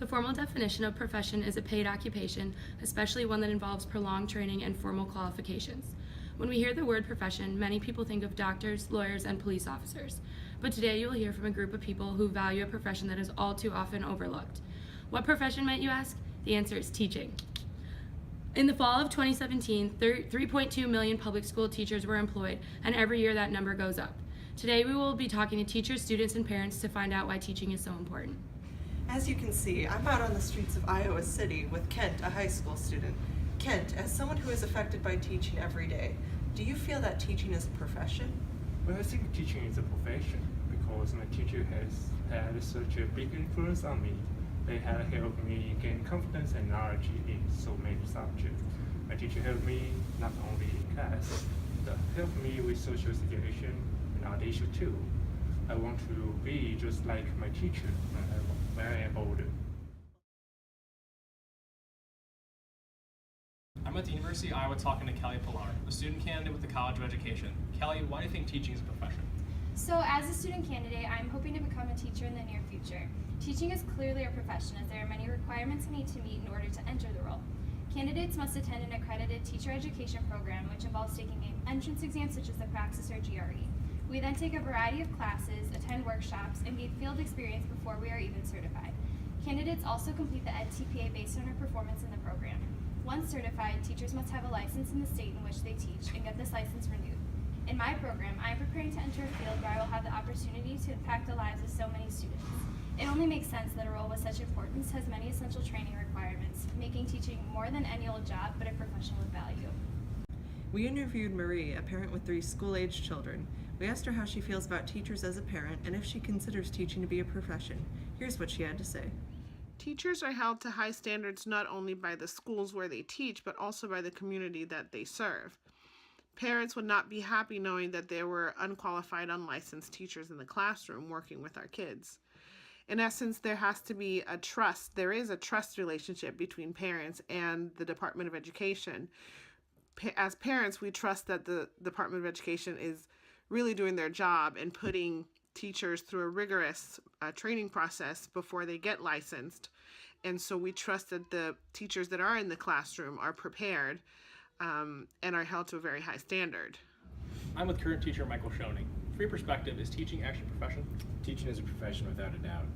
formal definition of profession is a paid occupation, especially one that involves prolonged training and formal qualifications. When we hear the word profession, many people think of doctors, lawyers, and police officers. But today you will hear from a group of people who value a profession that is all too often overlooked. What profession, might you ask? The answer is teaching. In the fall of 2017, 3.2 million public school teachers were employed, and every year that number goes up. Today we will be talking to teachers, students, and parents to find out why teaching is so important. As you can see, I'm out on the streets of Iowa City with Kent, a high school student. Kent, as someone who is affected by teaching every day, do you feel that teaching is a profession? Well, I think teaching is a profession because my teacher has had such a big influence on me. They have helped me gain confidence and knowledge in so many subjects. My teacher helped me not only in class, but helped me with social situation and other issues too. I want to be just like my teacher when I am older. I'm at the University of Iowa talking to Kelly Pilar, a student candidate with the College of Education. Kelly, why do you think teaching is a profession? So as a student candidate, I'm hoping to become a teacher in the near future. Teaching is clearly a profession as there are many requirements I need to meet in order to enter the role. Candidates must attend an accredited teacher education program which involves taking an entrance exam such as the Praxis or GRE. We then take a variety of classes, attend workshops, and gain field experience before we are even certified. Candidates also complete the EdTPA based on their performance in the program. Once certified, teachers must have a license in the state in which they teach and get this license renewed. In my program, I am preparing to enter a field where I will have the opportunity to impact the lives of so many students. It only makes sense that a role with such importance has many essential training requirements, making teaching more than any old job, but a profession with value. We interviewed Marie, a parent with 3 school-aged children. We asked her how she feels about teachers as a parent and if she considers teaching to be a profession. Here's what she had to say. Teachers are held to high standards not only by the schools where they teach, but also by the community that they serve. Parents would not be happy knowing that there were unqualified, unlicensed teachers in the classroom working with our kids. In essence, there has to be a trust. There is a trust relationship between parents and the Department of Education. As parents, we trust that the Department of Education is really doing their job and putting teachers through a rigorous training process before they get licensed. And so we trust that the teachers that are in the classroom are prepared and are held to a very high standard. I'm with current teacher Michael Schoening. For your perspective, is teaching actually a profession? Teaching is a profession without a doubt.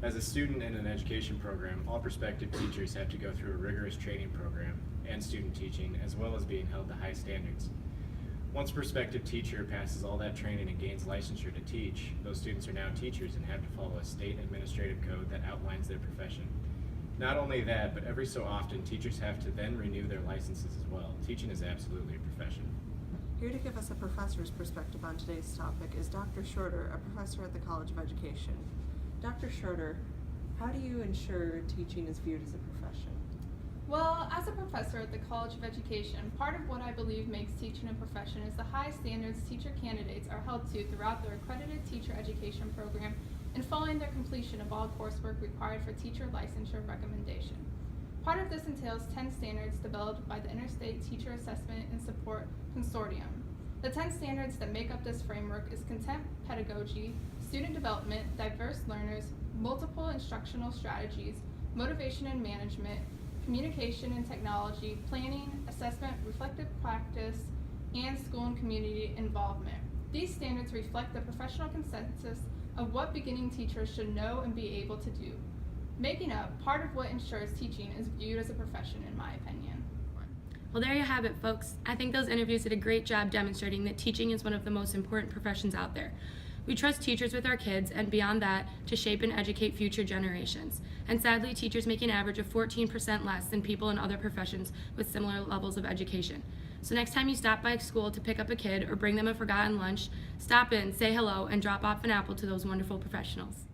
As a student in an education program, all prospective teachers have to go through a rigorous training program and student teaching, as well as being held to high standards. Once a prospective teacher passes all that training and gains licensure to teach, those students are now teachers and have to follow a state administrative code that outlines their profession. Not only that, but every so often, teachers have to then renew their licenses as well. Teaching is absolutely a profession. Here to give us a professor's perspective on today's topic is Dr. Schroeder, a professor at the College of Education. Dr. Schroeder, how do you ensure teaching is viewed as a profession? Well, as a professor at the College of Education, part of what I believe makes teaching a profession is the high standards teacher candidates are held to throughout their accredited teacher education program and following their completion of all coursework required for teacher licensure recommendation. Part of this entails 10 standards developed by the Interstate Teacher Assessment and Support Consortium. The 10 standards that make up this framework is content pedagogy, student development, diverse learners, multiple instructional strategies, motivation and management, communication and technology, planning, assessment, reflective practice, and school and community involvement. These standards reflect the professional consensus of what beginning teachers should know and be able to do, making up part of what ensures teaching is viewed as a profession, in my opinion. Well, there you have it, folks. I think those interviews did a great job demonstrating that teaching is one of the most important professions out there. We trust teachers with our kids and beyond that to shape and educate future generations. And sadly, teachers make an average of 14% less than people in other professions with similar levels of education. So next time you stop by school to pick up a kid or bring them a forgotten lunch, stop in, say hello, and drop off an apple to those wonderful professionals.